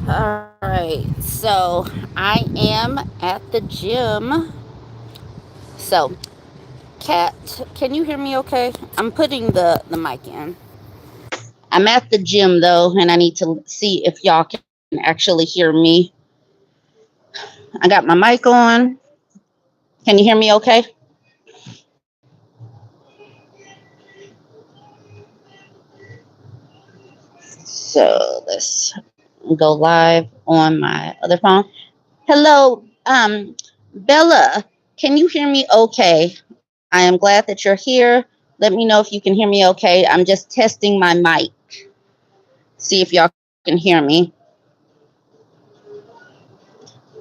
All right, so I am at the gym. So, Kat, can you hear me okay? I'm putting the mic in. I'm at the gym though, and I need to see if y'all can actually hear me. I got my mic on. Can you hear me okay? So, let's go live on my other phone. Hello, Bella, can you hear me okay? I am glad that you're here. Let me know if you can hear me okay. I'm just testing my mic. See if y'all can hear me.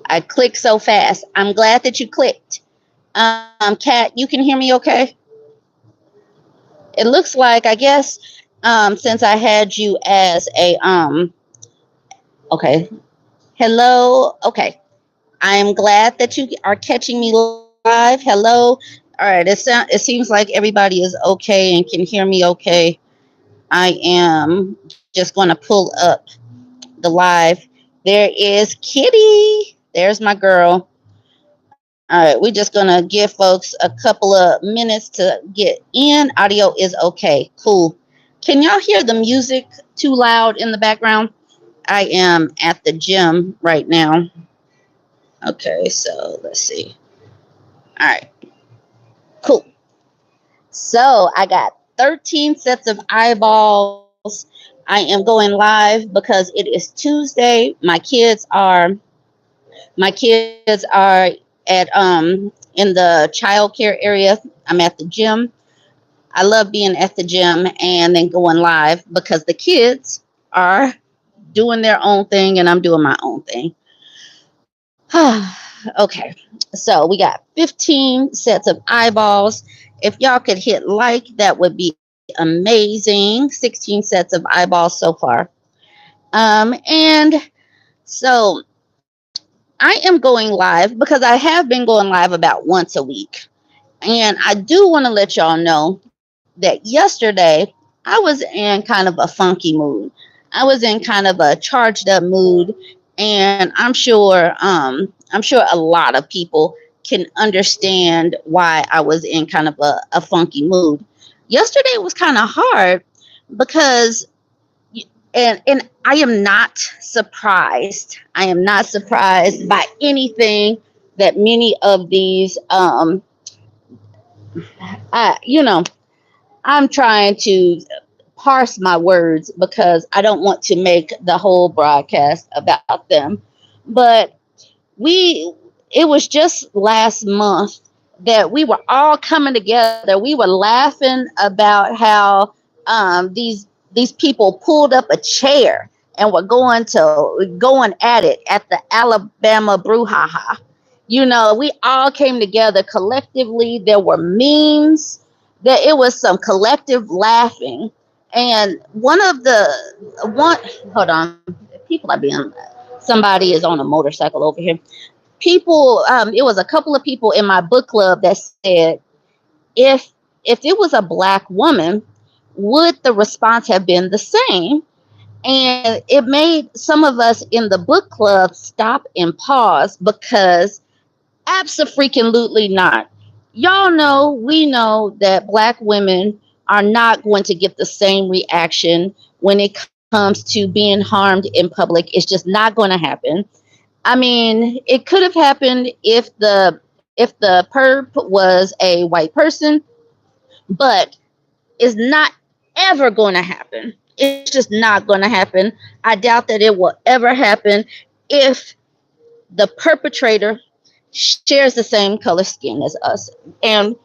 I clicked so fast. I'm glad that you clicked. Kat, you can hear me okay? It looks like, I guess, since I had you as a, okay. Hello. Okay. I am glad that you are catching me live. Hello. All right. It seems like everybody is okay and can hear me okay. I am just going to pull up the live. There is Kitty. There's my girl. All right, we're just gonna give folks a couple of minutes to get in. Audio is okay. Cool. Can y'all hear the music too loud in the background? I am at the gym right now. Okay, so let's see. All right, cool. So I got 13 sets of eyeballs. I am going live because it is Tuesday. My kids are at in the child care area. I'm at the gym. I love being at the gym and then going live because the kids are doing their own thing and I'm doing my own thing. Okay, so we got 15 sets of eyeballs. If y'all could hit like, that would be amazing. 16 sets of eyeballs so far. And so I am going live because I have been going live about once a week. And I do want to let y'all know that yesterday I was in kind of a funky mood. I was in kind of a charged up mood, and I'm sure a lot of people can understand why I was in kind of a funky mood. Yesterday was kind of hard because and I am not surprised. I am not surprised by anything that many of these you know, I'm trying to parse my words because I don't want to make the whole broadcast about them. But we, it was just last month that we were all coming together. We were laughing about how these people pulled up a chair and were going at it at the Alabama brouhaha. We all came together collectively. There were memes. There it was some collective laughing. And one hold on, people are being somebody is on a motorcycle over here. People, it was a couple of people in my book club that said, if if it was a black woman, would the response have been the same? And it made some of us in the book club stop and pause because abso-freaking-lutely not. Y'all know, we know that black women are not going to get the same reaction when it comes to being harmed in public. It's just not going to happen. I mean, it could have happened if the perp was a white person, but it's not ever going to happen. It's just not going to happen. I doubt that it will ever happen if the perpetrator shares the same color skin as us. And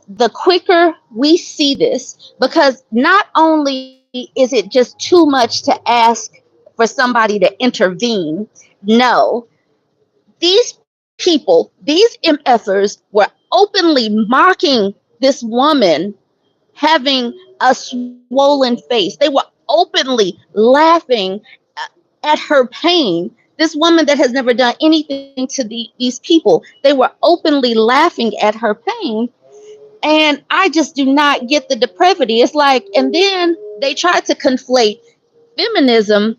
the quicker we see this, because not only is it just too much to ask for somebody to intervene, no, these people, these MFers were openly mocking this woman having a swollen face. They were openly laughing at her pain. This woman that has never done anything to these people, they were openly laughing at her pain. And I just do not get the depravity. It's like, and then they try to conflate feminism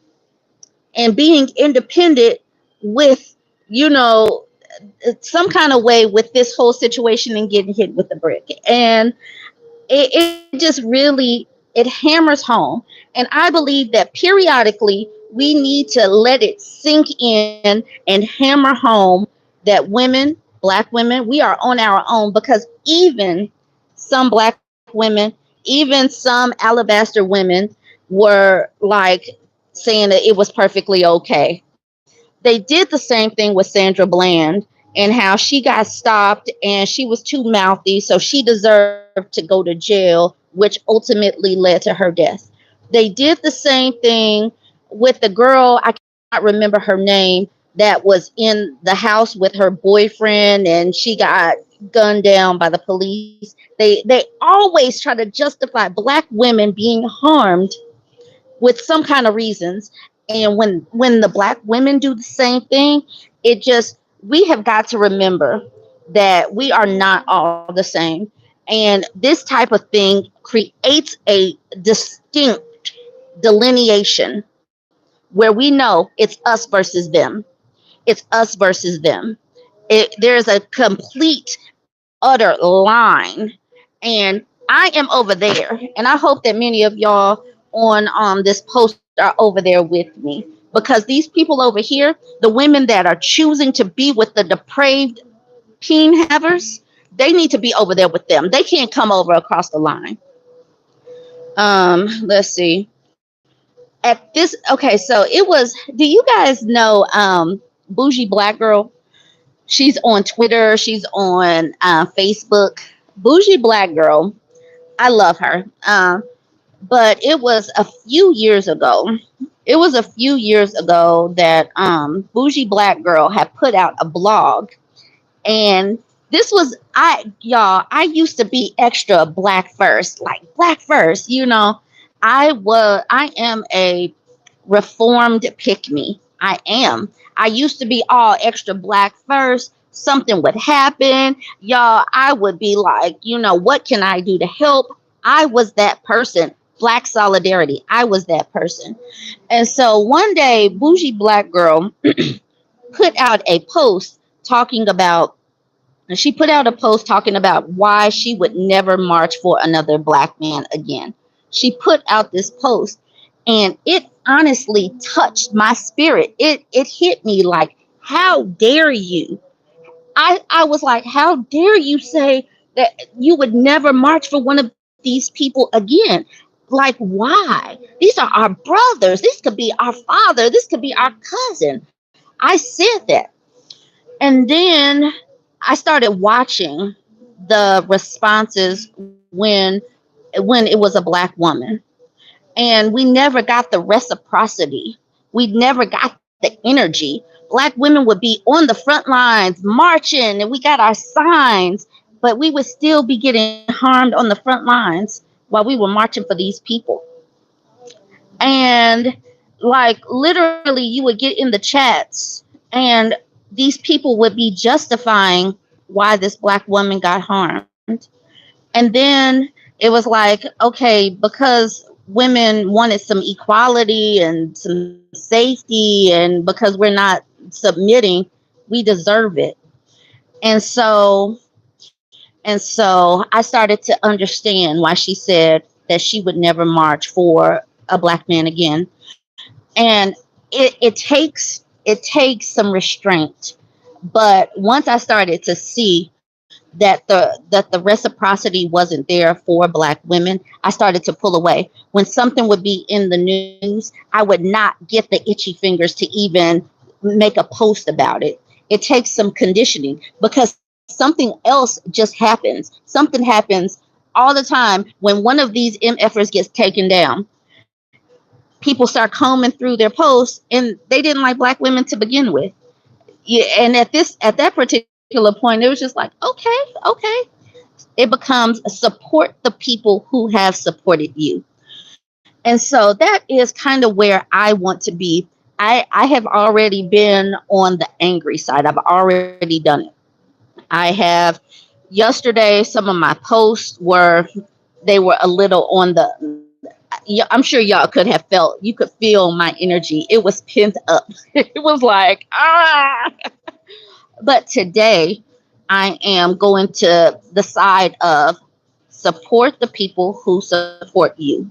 and being independent with, you know, some kind of way with this whole situation and getting hit with the brick. And it just really, it hammers home. And I believe that periodically we need to let it sink in and hammer home that women, black women, we are on our own, because even some black women, even some alabaster women were like saying that it was perfectly okay. They did the same thing with Sandra Bland, and how she got stopped and she was too mouthy, so she deserved to go to jail, which ultimately led to her death. They did the same thing with the girl, I cannot remember her name, that was in the house with her boyfriend and she got gunned down by the police. They always try to justify black women being harmed with some kind of reasons. And when the black women do the same thing, it just, we have got to remember that we are not all the same. And this type of thing creates a distinct delineation where we know it's us versus them. It's us versus them. There's a complete, utter line. And I am over there. And I hope that many of y'all on this post are over there with me. Because these people over here, the women that are choosing to be with the depraved peen havers, they need to be over there with them. They can't come over across the line. Let's see. At this, okay, so it was, do you guys know Bougie Black Girl? She's on Twitter, she's on Facebook. Bougie Black Girl, I love her. But it was a few years ago. It was a few years ago that Bougie Black Girl had put out a blog. And this was, I used to be extra black first, like black first, you know. I am a reformed pick me. I am. I used to be all extra black first. Something would happen, y'all. I would be like, you know, what can I do to help? I was that person. Black solidarity. I was that person. And so one day, Bougie Black Girl put out a post talking about, and she put out a post talking about why she would never march for another black man again. She put out this post, and it honestly touched my spirit. It hit me like, how dare you? I was like, how dare you say that you would never march for one of these people again? Like, why? These are our brothers. This could be our father. This could be our cousin. I said that. And then I started watching the responses when it was a black woman. And we never got the reciprocity. We never got the energy. Black women would be on the front lines marching, and we got our signs, but we would still be getting harmed on the front lines while we were marching for these people. And like literally, you would get in the chats, and these people would be justifying why this black woman got harmed. And then it was like, okay, because women wanted some equality and some safety, and because we're not submitting, we deserve it. And so I started to understand why she said that she would never march for a black man again. And it takes some restraint. But once I started to see that the reciprocity wasn't there for black women, I started to pull away. When something would be in the news, I would not get the itchy fingers to even make a post about it. It takes some conditioning, because something else just happens. Something happens all the time when one of these MFers gets taken down. People start combing through their posts, and they didn't like black women to begin with. Yeah, and at that particular point, it was just like, okay. It becomes support the people who have supported you. And so that is kind of where I want to be. I have already been on the angry side. I've already done it. I have, yesterday, some of my posts were, they were a little on the, yeah, I'm sure y'all could have felt, you could feel my energy. It was pent up. It was like, ah. But today, I am going to the side of support the people who support you.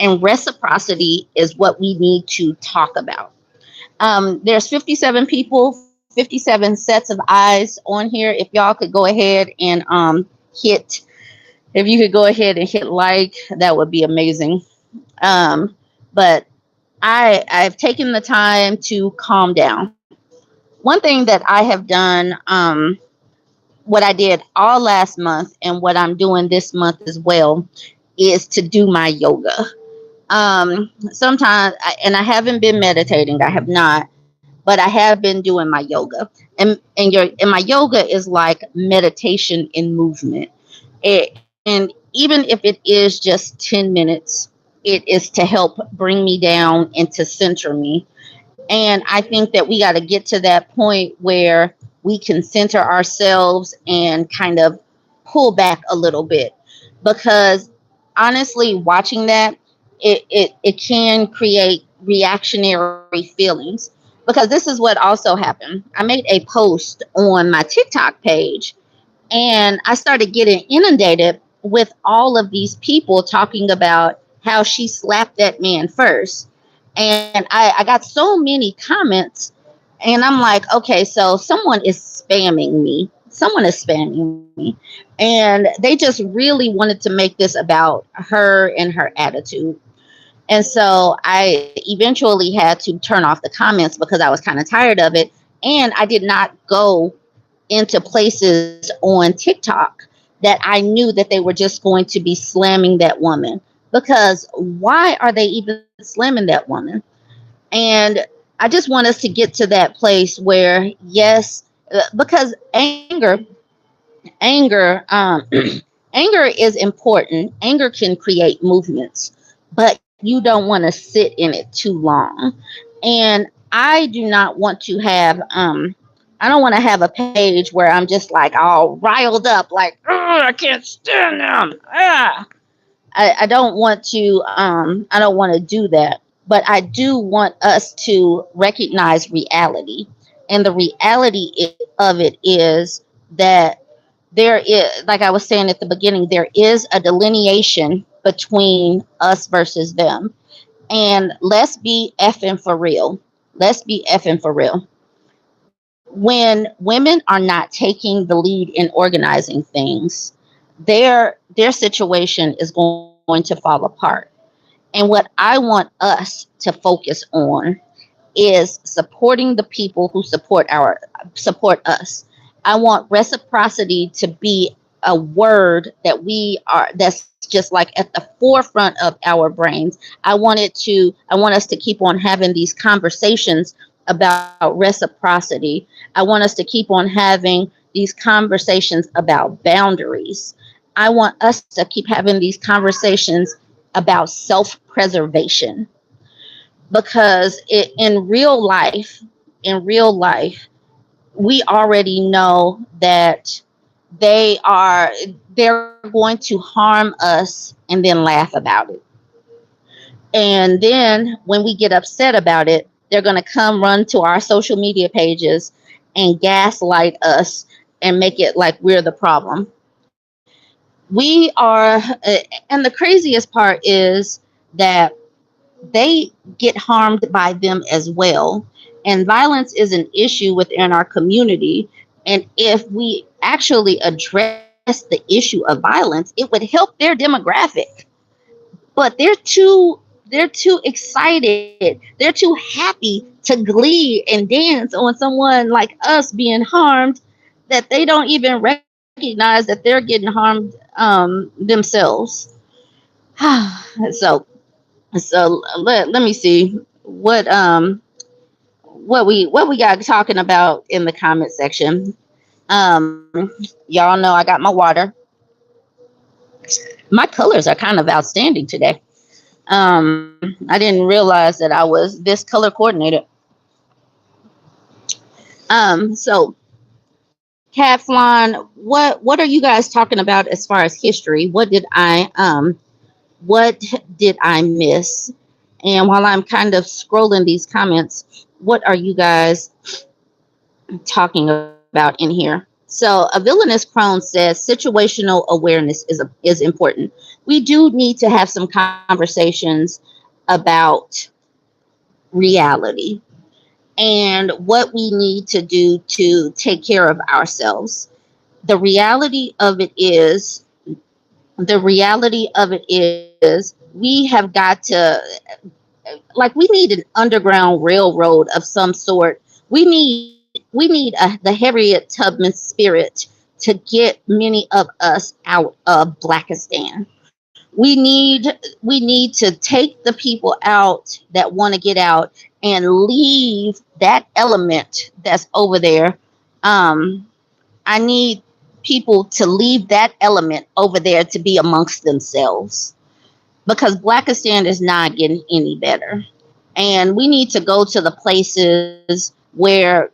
And reciprocity is what we need to talk about. There's 57 people, 57 sets of eyes on here. If y'all could go ahead and hit, if you could go ahead and hit like, that would be amazing. But I've taken the time to calm down. One thing that I have done, what I did all last month and what I'm doing this month as well, is to do my yoga. Sometimes, and I haven't been meditating, I have not, but I have been doing my yoga. And my yoga is like meditation in movement. And even if it is just 10 minutes, it is to help bring me down and to center me. And I think that we got to get to that point where we can center ourselves and kind of pull back a little bit. Because honestly, watching that, it can create reactionary feelings. Because this is what also happened. I made a post on my TikTok page, and I started getting inundated with all of these people talking about how she slapped that man first. And I got so many comments, and I'm like, okay, so someone is spamming me. Someone is spamming me. And they just really wanted to make this about her and her attitude. And so I eventually had to turn off the comments because I was kind of tired of it. And I did not go into places on TikTok that I knew that they were just going to be slamming that woman. Because why are they even slamming that woman? And I just want us to get to that place where, yes, because anger, anger is important. Anger can create movements, but you don't want to sit in it too long. And I do not want to have, I don't want to have a page where I'm just like all riled up, like, oh, I can't stand them. Ah. I don't want to, I don't want to do that. But I do want us to recognize reality. And the reality of it is that there is, like I was saying at the beginning, there is a delineation between us versus them. And let's be effing for real. Let's be effing for real. When women are not taking the lead in organizing things, their situation is going to fall apart. And what I want us to focus on is supporting the people who support us. I want reciprocity to be a word that that's just like at the forefront of our brains. I want us to keep on having these conversations about reciprocity. I want us to keep on having these conversations about boundaries. I want us to keep having these conversations about self-preservation, because in real life, we already know that they are they're going to harm us and then laugh about it. And then when we get upset about it, they're going to come run to our social media pages and gaslight us and make it like we're the problem. We are, and the craziest part is that they get harmed by them as well. And violence is an issue within our community. And if we actually address the issue of violence, it would help their demographic. But they're too excited. They're too happy to glee and dance on someone like us being harmed, that they don't even recognize that they're getting harmed themselves. so let me see what we got talking about in the comment section. Y'all know I got my water. My colors are kind of outstanding today. I didn't realize that I was this color coordinated. So Cat Flan, what are you guys talking about as far as history? What did I What did I miss? And while I'm kind of scrolling these comments, what are you guys talking about in here? So, a villainous crone says situational awareness is important. We do need to have some conversations about reality and what we need to do to take care of ourselves. The reality of it is, the reality of it is, we have got to, like, we need an underground railroad of some sort. We need the Harriet Tubman spirit to get many of us out of Blackistan. We need to take the people out that want to get out and leave that element that's over there. um I need people to leave that element over there to be amongst themselves, because Blackistan is not getting any better. And we need to go to the places where,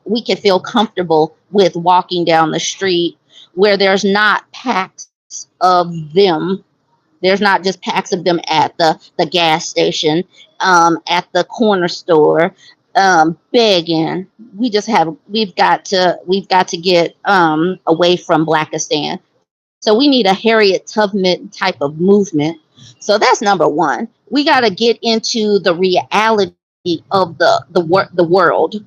we can feel comfortable with walking down the street, where there's not packs of them. There's not just packs of them at the gas station, at the corner store, begging. We've got to get away from Blackistan. So we need a Harriet Tubman type of movement. So that's number one. We got to get into the reality of the world.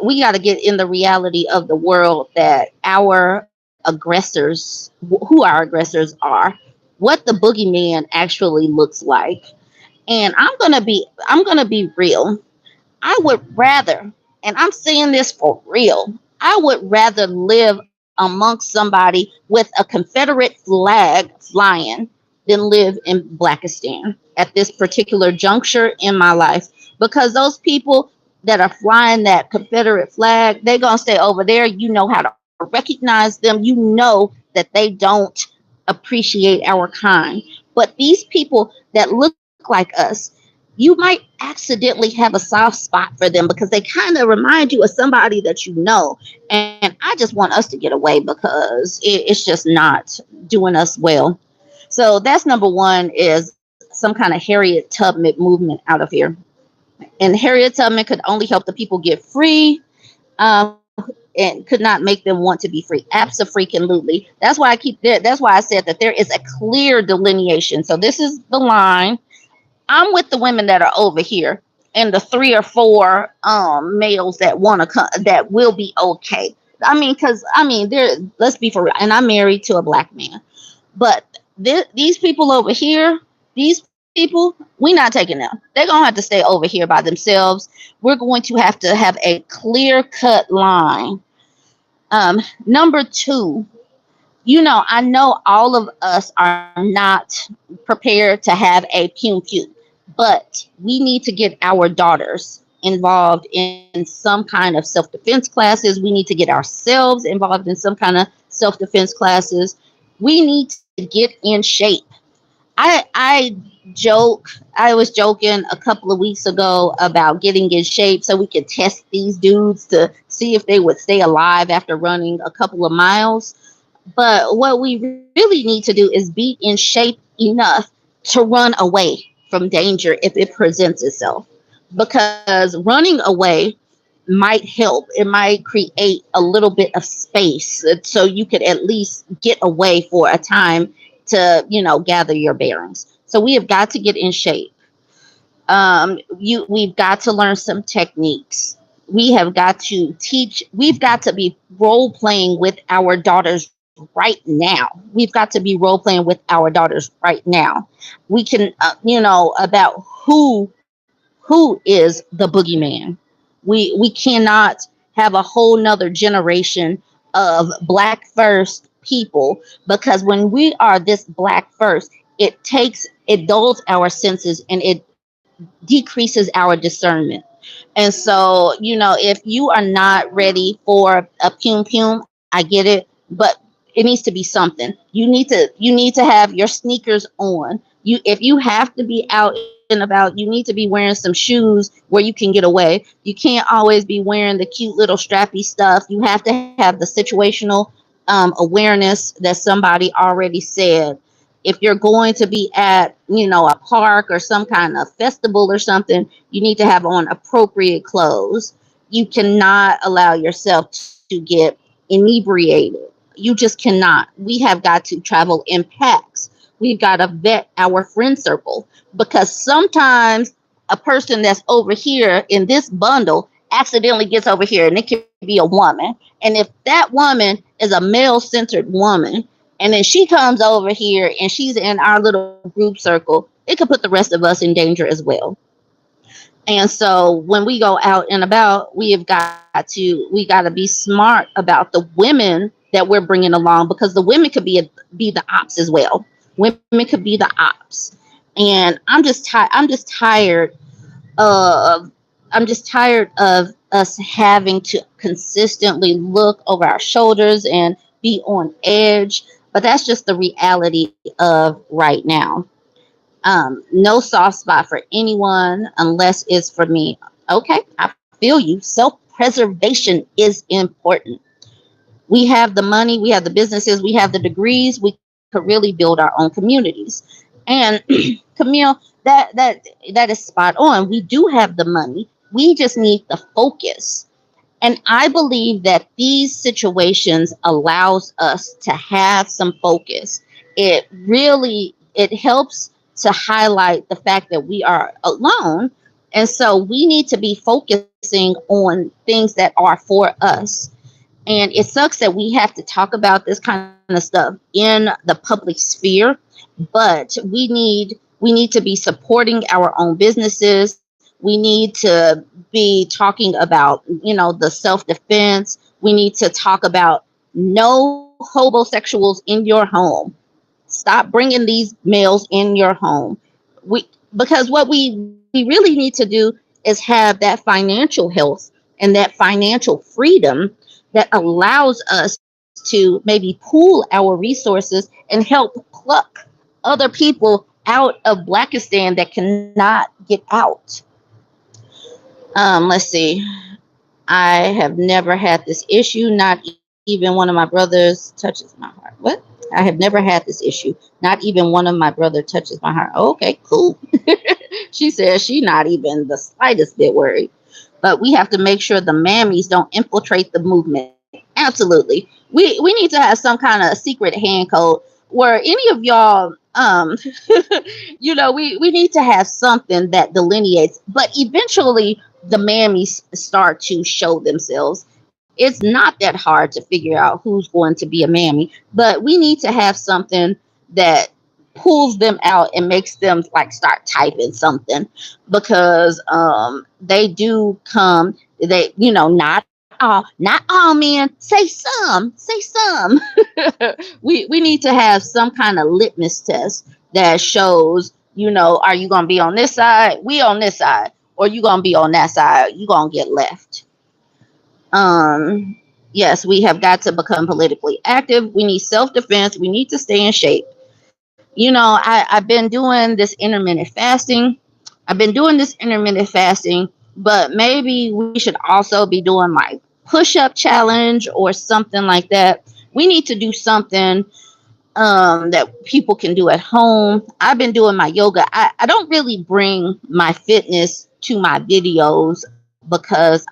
We got to get in the reality of the world, that our aggressors, who our aggressors are, what the boogeyman actually looks like. And I'm gonna be real. I would rather, and I'm saying this for real, I would rather live amongst somebody with a Confederate flag flying than live in Blackistan at this particular juncture in my life. Because those people that are flying that Confederate flag, they're going to stay over there. You know how to recognize them. You know that they don't appreciate our kind. But these people that look like us, you might accidentally have a soft spot for them because they kind of remind you of somebody that you know. And I just want us to get away because it's just not doing us well. So that's number one, is some kind of Harriet Tubman movement out of here. And Harriet Tubman could only help the people get free, and could not make them want to be free. Absolutely. That's why I keep there. That's why I said that there is a clear delineation. So this is the line. I'm with the women that are over here, and the three or four males that want to come, that will be okay. There. Let's be for real. And I'm married to a black man, but these people over here, these people, we're not taking them. They're gonna have to stay over here by themselves. We're going to have a clear cut line. Number two, I know all of us are not prepared to have a pew pew, but we need to get our daughters involved in some kind of self defense classes. We need to get ourselves involved in some kind of self defense classes. We need to get in shape. I joke. I was joking a couple of weeks ago about getting in shape so we could test these dudes to see if they would stay alive after running a couple of miles. But what we really need to do is be in shape enough to run away from danger if it presents itself. Because running away might help. It might create a little bit of space so you could at least get away for a time to, gather your bearings. So we have got to get in shape. We've got to learn some techniques. We've got to be role playing with our daughters right now. We've got to be role playing with our daughters right now. We can, about who is the boogeyman. We cannot have a whole nother generation of black first people, because when we are this black first, it dulls our senses and it decreases our discernment. And so, if you are not ready for a pum pum, I get it, but it needs to be something. You need to have your sneakers on. If you have to be out and about, you need to be wearing some shoes where you can get away. You can't always be wearing the cute little strappy stuff. You have to have the situational awareness that somebody already said. If you're going to be at, a park or some kind of festival or something, you need to have on appropriate clothes. You cannot allow yourself to get inebriated. You just cannot. We have got to travel in packs. We've got to vet our friend circle, because sometimes a person that's over here in this bundle accidentally gets over here, and it could be a woman. And if that woman is a male centered woman, and then she comes over here and she's in our little group circle, it could put the rest of us in danger as well. And so when we go out and about, we got to be smart about the women that we're bringing along, because the women could be the ops as well. Women could be the ops. And of I'm just tired of us having to consistently look over our shoulders and be on edge. But that's just the reality of right now. No soft spot for anyone unless it's for me. Okay, I feel you. Self preservation is important. We have the money, we have the businesses, we have the degrees. We could really build our own communities. And Camille, that is spot on. We do have the money. We just need the focus. And I believe that these situations allows us to have some focus. It helps to highlight the fact that we are alone. And so we need to be focusing on things that are for us. And it sucks that we have to talk about this kind of stuff in the public sphere, but we need to be supporting our own businesses. We need to be talking about, the self-defense. We need to talk about no homosexuals in your home. Stop bringing these males in your home. Because what we really need to do is have that financial health and that financial freedom that allows us to maybe pool our resources and help pluck other people out of Blackistan that cannot get out. Let's see. I have never had this issue. Not even one of my brothers touches my heart. What? I have never had this issue. Not even one of my brother touches my heart. Okay, cool. She says she not even the slightest bit worried. But we have to make sure the mammies don't infiltrate the movement. Absolutely. We need to have some kind of secret hand code where any of y'all we need to have something that delineates. But eventually the mammies start to show themselves. It's not that hard to figure out who's going to be a mammy, but we need to have something that pulls them out and makes them like start typing something, because they do come. Not all men. Say some. We need to have some kind of litmus test that shows, are you gonna be on this side? We on this side, or you gonna be on that side? You gonna get left. Yes, we have got to become politically active. We need self-defense. We need to stay in shape. I've been doing this intermittent fasting. But maybe we should also be doing like push-up challenge or something like that. We need to do something that people can do at home. I've been doing my yoga. I don't really bring my fitness to my videos because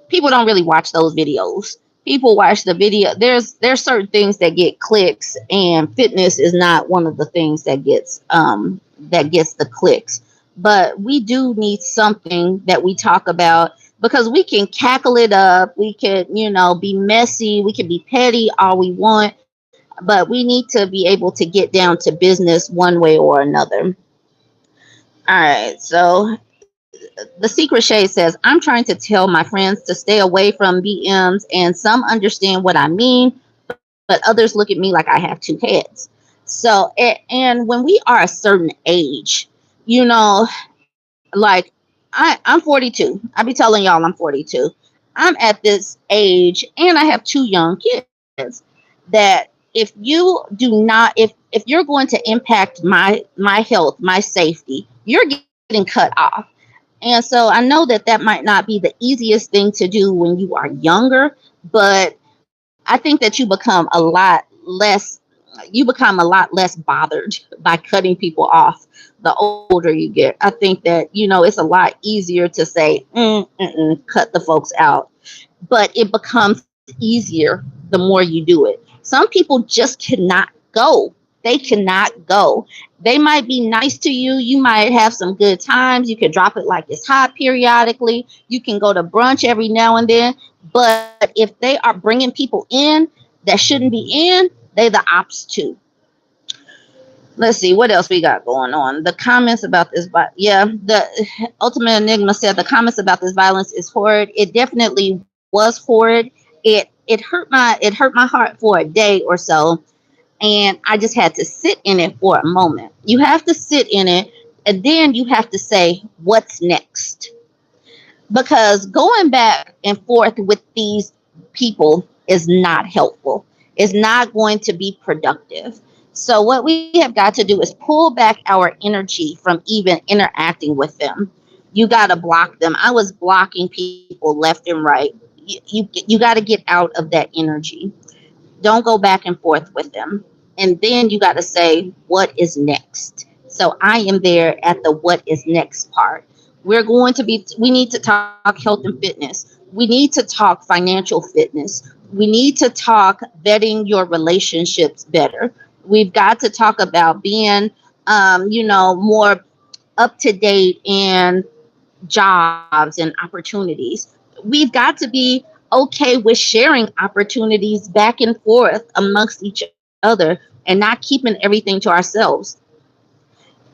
people don't really watch those videos. People watch the video. There's certain things that get clicks, and fitness is not one of the things that gets the clicks. But we do need something that we talk about, because we can cackle it up. We could, be messy. We can be petty all we want, but we need to be able to get down to business one way or another. All right. So the Secret Shade says, I'm trying to tell my friends to stay away from BMs, and some understand what I mean, but others look at me like I have two heads. So, and when we are a certain age, you know, like I'm 42. I be telling y'all I'm 42. I'm at this age, and I have two young kids that if you do not, if you're going to impact my health, my safety, you're getting cut off. And so I know that might not be the easiest thing to do when you are younger, but I think that you become a lot less you become a lot less bothered by cutting people off the older you get. I think that, it's a lot easier to say, cut the folks out, but it becomes easier the more you do it. Some people just cannot go. They cannot go. They might be nice to you. You might have some good times. You can drop it like it's hot periodically. You can go to brunch every now and then. But if they are bringing people in that shouldn't be in, they the ops too. Let's see what else we got going on. The comments about this, but yeah, the Ultimate Enigma said the comments about this violence is horrid. It definitely was horrid. It hurt my heart for a day or so, and I just had to sit in it for a moment. You have to sit in it, and then you have to say what's next, because going back and forth with these people is not helpful. It's not going to be productive. So what we have got to do is pull back our energy from even interacting with them. You got to block them. I was blocking people left and right. You got to get out of that energy. Don't go back and forth with them. And then you got to say, what is next? So I am there at the what is next part. We need to talk health and fitness. We need to talk financial fitness. We need to talk vetting your relationships better. We've got to talk about being, more up to date in jobs and opportunities. We've got to be okay with sharing opportunities back and forth amongst each other and not keeping everything to ourselves.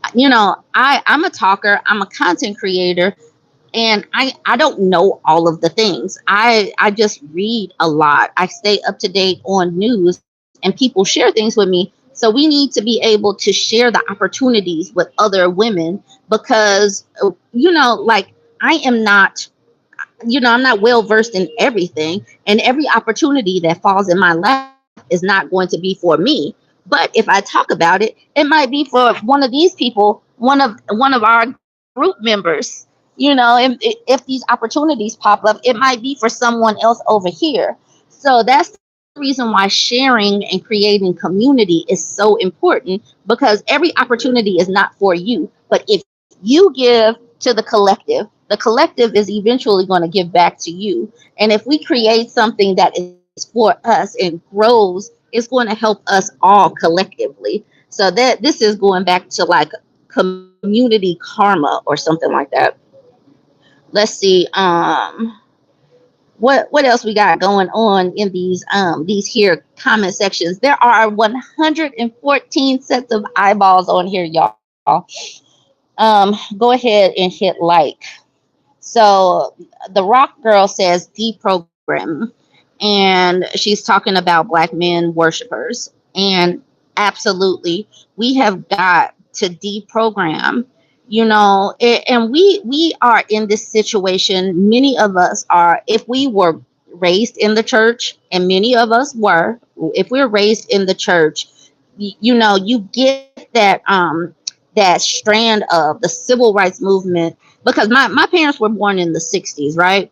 I'm a talker, I'm a content creator, and I don't know all of the things. I just read a lot. I stay up to date on news, and people share things with me. So we need to be able to share the opportunities with other women, because like, I am not, I'm not well versed in everything, and every opportunity that falls in my lap is not going to be for me. But if I talk about it, it might be for one of these people, one of our group members. If these opportunities pop up, it might be for someone else over here. So that's the reason why sharing and creating community is so important, because every opportunity is not for you. But if you give to the collective is eventually going to give back to you. And if we create something that is for us and grows, it's going to help us all collectively. So that this is going back to like community karma or something like that. Let's see. What else we got going on in these here comment sections? There are 114 sets of eyeballs on here, y'all. Go ahead and hit like. So the Rock Girl says deprogram, and she's talking about Black men worshipers. And absolutely, we have got to deprogram. And we are in this situation. Many of us are, if we were raised in the church, and many of us were, if we're raised in the church, you get that strand of the civil rights movement, because my parents were born in the 60s, right?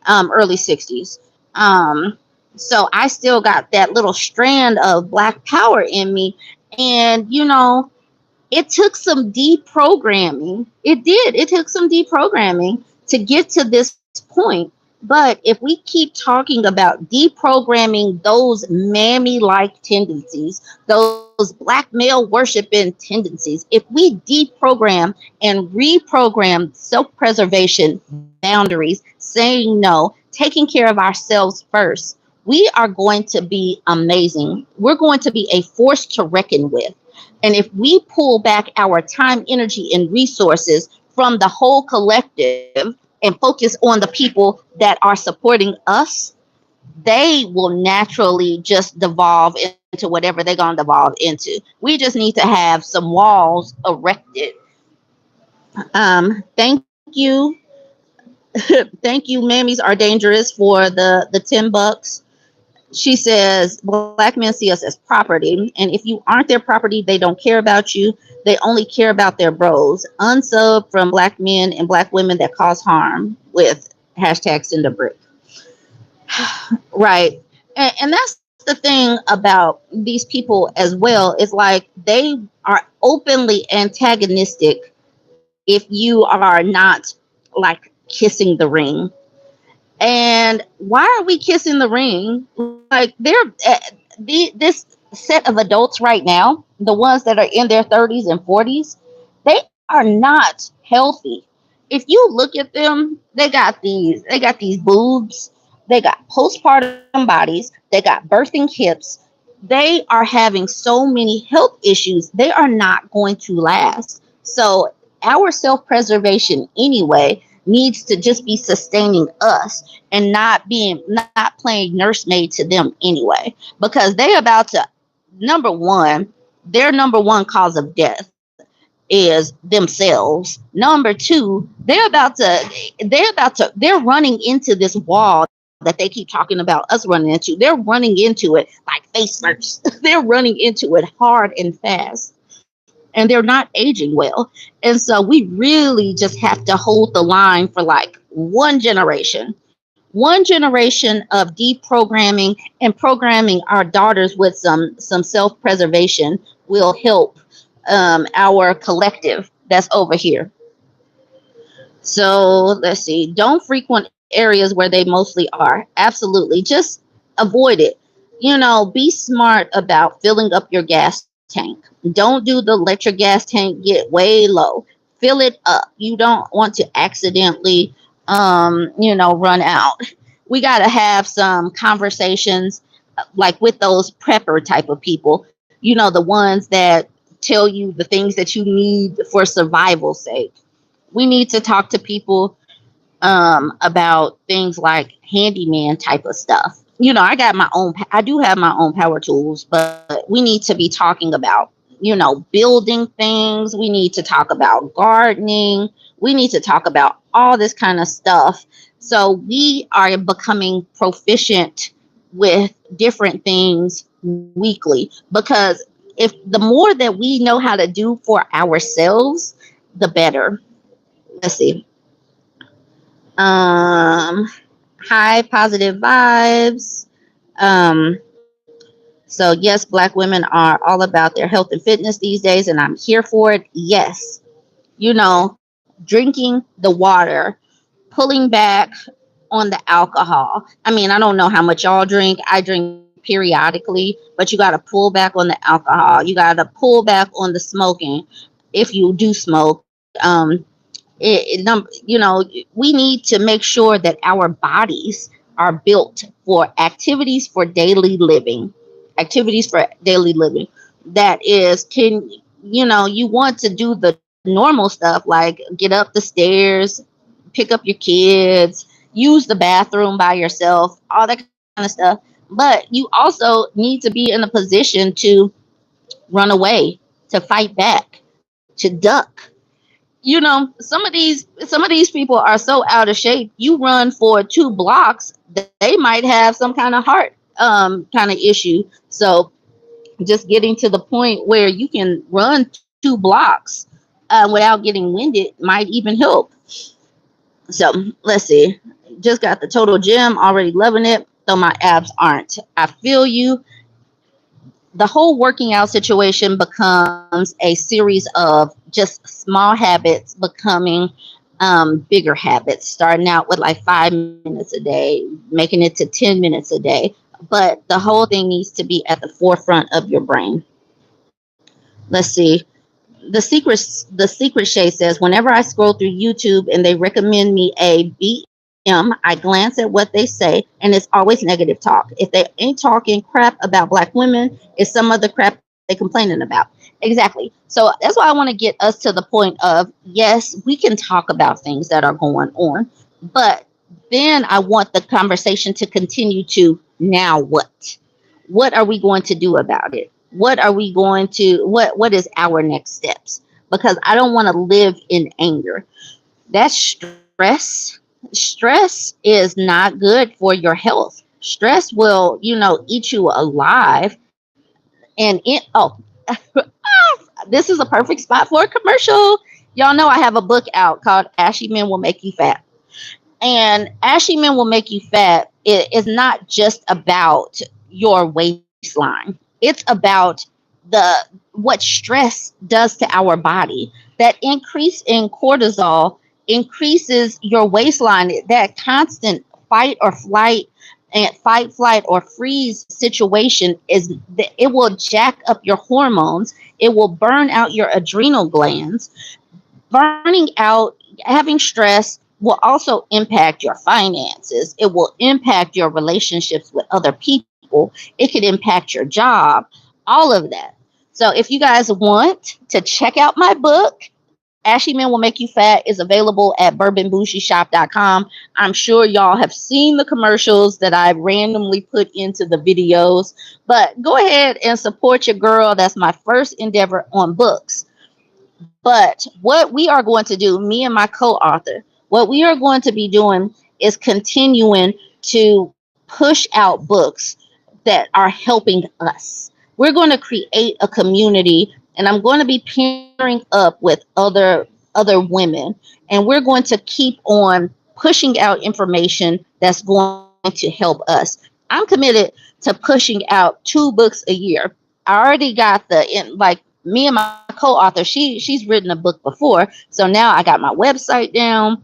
Early 60s. So I still got that little strand of Black power in me. And it took some deprogramming. It did. It took some deprogramming to get to this point. But if we keep talking about deprogramming those mammy like tendencies, those Black male worshiping tendencies, if we deprogram and reprogram self preservation, boundaries, saying no, taking care of ourselves first, we are going to be amazing. We're going to be a force to reckon with. And if we pull back our time, energy, and resources from the whole collective and focus on the people that are supporting us, they will naturally just devolve into whatever they're going to devolve into. We just need to have some walls erected. Thank you. Thank you. Mammies are dangerous for the $10. She says Black men see us as property, and if you aren't their property, they don't care about you. They only care about their bros. Unsub from Black men and Black women that cause harm, with hashtag send a brick. Right. And that's the the thing about these people as well, is like they are openly antagonistic if you are not like kissing the ring. And why are we kissing the ring? Like this set of adults right now, the ones that are in their 30s and 40s, they are not healthy. If you look at them, they got these boobs, they got postpartum bodies, they got birthing hips. They are having so many health issues. They are not going to last. So our self-preservation anyway needs to just be sustaining us and not playing nursemaid to them anyway, because they about to, number one, their number one cause of death is themselves. Number two, they're running into this wall that they keep talking about us running into. They're running into it like face first. They're running into it hard and fast, and they're not aging well. And so we really just have to hold the line for like one generation of deprogramming and programming our daughters with some self-preservation will help our collective that's over here. So let's see. Don't frequent areas where they mostly are. Absolutely. Just avoid it. Be smart about filling up your gas tank. Don't do the let your gas tank get way low. Fill it up. You don't want to accidentally, run out. We got to have some conversations like with those prepper type of people, the ones that tell you the things that you need for survival's sake. We need to talk to people about things like handyman type of stuff. I do have my own power tools, but we need to be talking about, building things. We need to talk about gardening. We need to talk about all this kind of stuff. So we are becoming proficient with different things weekly, because if the more that we know how to do for ourselves, the better. Let's see. Um, High positive vibes. Um, so yes, Black women are all about their health and fitness these days, and I'm here for it. Yes, drinking the water, pulling back on the alcohol. I mean, I don't know how much y'all drink. I drink periodically, but you got to pull back on the alcohol. You got to pull back on the smoking if you do smoke. We need to make sure that our bodies are built for activities for daily living. That is, you want to do the normal stuff like get up the stairs, pick up your kids, use the bathroom by yourself, all that kind of stuff. But you also need to be in a position to run away, to fight back, to duck. Some of these people are so out of shape. You run for 2 blocks, they might have some kind of heart kind of issue. So just getting to the point where you can run 2 blocks without getting winded might even help. So let's see. Just got the total gym, already loving it, though my abs aren't. I feel you. The whole working out situation becomes a series of just small habits becoming bigger habits, starting out with like 5 minutes a day, making it to 10 minutes a day. But the whole thing needs to be at the forefront of your brain. Let's see. The secret shade says, whenever I scroll through YouTube and they recommend me a BM, I glance at what they say, and it's always negative talk. If they ain't talking crap about Black women, it's some other crap they complaining about. Exactly. So that's why I want to get us to the point of, yes, we can talk about things that are going on, but then I want the conversation to continue to, now what? What are we going to do about it? What is our next steps? Because I don't want to live in anger. That's stress is not good for your health. Stress will, eat you alive. And this is a perfect spot for a commercial. Y'all know I have a book out called Ashy Men Will Make You Fat. And Ashy Men Will Make You Fat is not just about, your waistline. It's about the what stress does to our body. That increase in cortisol increases your waistline. That constant fight or flight and fight, flight, or freeze situation is it will jack up your hormones. It will burn out your adrenal glands. Burning out, having stress will also impact your finances. It will impact your relationships with other people. It could impact your job, all of that. So if you guys want to check out my book, Ashy Men Will Make You Fat, is available at bourbonbougieshop.com. I'm sure y'all have seen the commercials that I randomly put into the videos, but go ahead and support your girl. That's my first endeavor on books. But what we are going to do, me and my co-author, what we are going to be doing is continuing to push out books that are helping us. We're going to create a community, and I'm going to be pairing up with other women, and we're going to keep on pushing out information that's going to help us. I'm committed to pushing out 2 books a year. I already got me and my co-author, she's written a book before, so now I got my website down.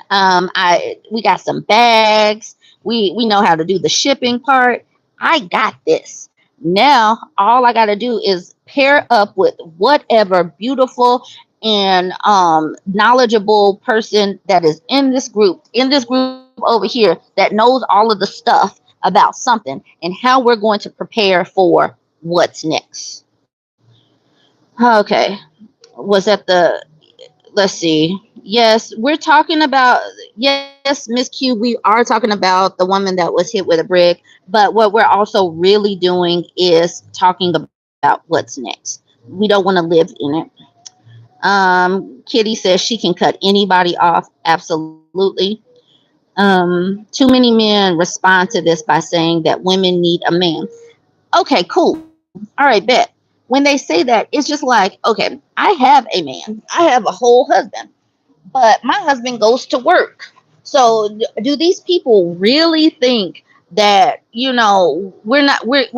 I We got some bags. We know how to do the shipping part. I got this. Now all I got to do is pair up with whatever beautiful and knowledgeable person that is in this group over here, that knows all of the stuff about something and how we're going to prepare for what's next. Okay. Was that the Let's see. Yes, we're talking about, yes, Miss Q, we are talking about the woman that was hit with a brick, but what we're also really doing is talking about what's next. We don't want to live in it. Kitty says she can cut anybody off. Absolutely. Too many men respond to this by saying that women need a man. Okay, cool. All right, bet. When they say that, it's just like, okay, I have a man, I have a whole husband, but my husband goes to work. So do these people really think that, we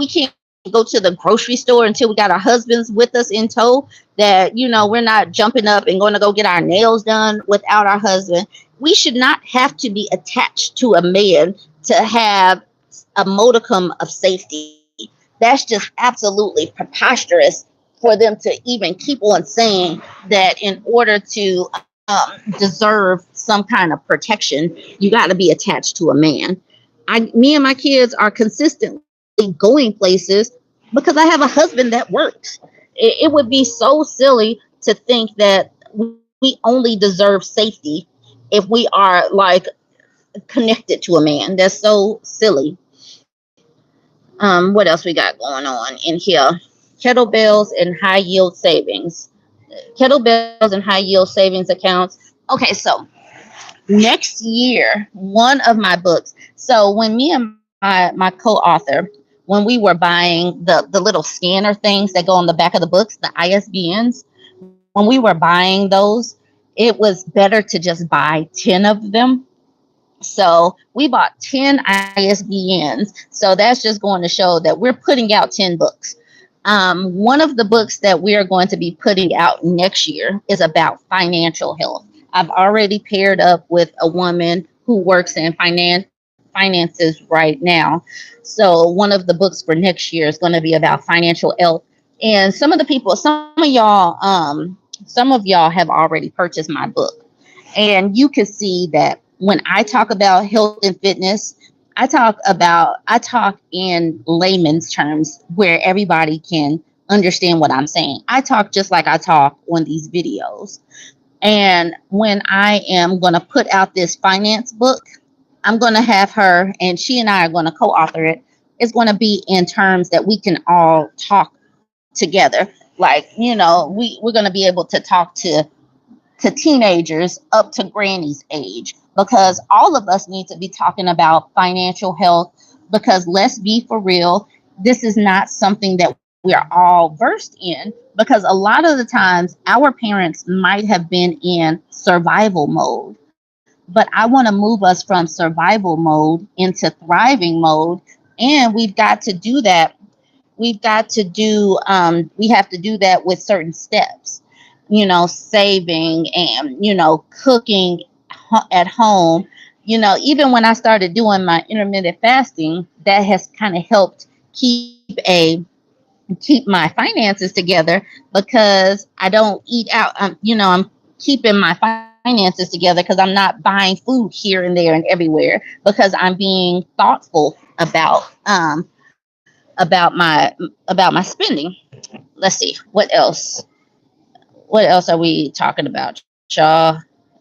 can't go to the grocery store until we got our husbands with us in tow? That, we're not jumping up and going to go get our nails done without our husband? We should not have to be attached to a man to have a modicum of safety. That's just absolutely preposterous for them to even keep on saying that in order to deserve some kind of protection, you got to be attached to a man. Me and my kids are consistently going places because I have a husband that works. It would be so silly to think that we only deserve safety if we are like connected to a man. That's so silly. What else we got going on in here? Kettlebells and high yield savings. Kettlebells and high yield savings accounts. Okay, so next year, one of my books. So when me and my co-author, when we were buying the little scanner things that go on the back of the books, the ISBNs, when we were buying those, it was better to just buy 10 of them. So we bought 10 ISBNs. So that's just going to show that we're putting out 10 books. One of the books that we are going to be putting out next year is about financial health. I've already paired up with a woman who works in finances right now. So one of the books for next year is going to be about financial health. And some of y'all have already purchased my book. And you can see that when I talk about health and fitness, I talk in layman's terms where everybody can understand what I'm saying. I talk just like I talk on these videos. And when I am going to put out this finance book, I'm going to have her, and she and I are going to co-author it. It's going to be in terms that we can all talk together. Like, we're going to be able to talk to teenagers up to granny's age, because all of us need to be talking about financial health, because let's be for real, this is not something that we are all versed in, because a lot of the times our parents might have been in survival mode, but I want to move us from survival mode into thriving mode And we've got to do that. We've got to do, we have to do that with certain steps, saving and, cooking at home. Even when I started doing my intermittent fasting, that has kind of helped keep my finances together because I don't eat out. I'm keeping my finances together because I'm not buying food here and there and everywhere because I'm being thoughtful about my spending. Let's see what else. What else are we talking about, y'all?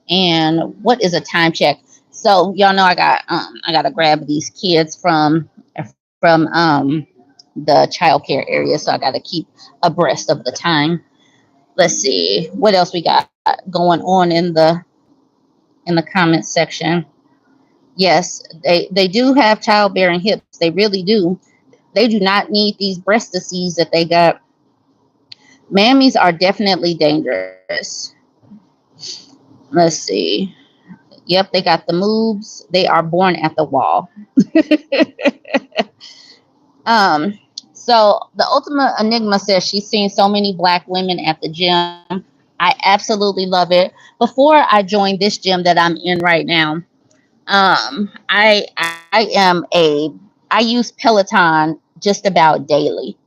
And what is a time check? So y'all know I gotta grab these kids from the childcare area, so I gotta keep abreast of the time. Let's see what else we got going on in the comments section. Yes, they do have childbearing hips. They really do. They do not need these breast disease that they got. Mammies are definitely dangerous. Let's see. Yep, they got the moves. They are born at the wall. um, so the Ultimate Enigma says she's seen so many black women at the gym. I absolutely love it. Before I joined this gym that I'm in right now, I use Peloton just about daily.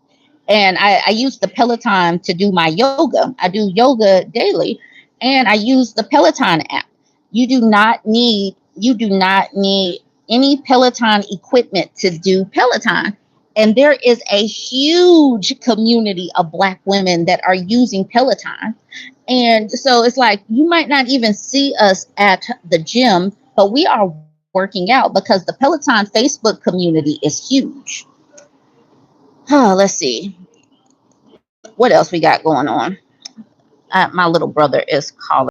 And I use the Peloton to do my yoga. I do yoga daily, and I use the Peloton app. You do not need any Peloton equipment to do Peloton. And there is a huge community of black women that are using Peloton. And so it's like you might not even see us at the gym, but we are working out because the Peloton Facebook community is huge. Let's see what else we got going on. My little brother is calling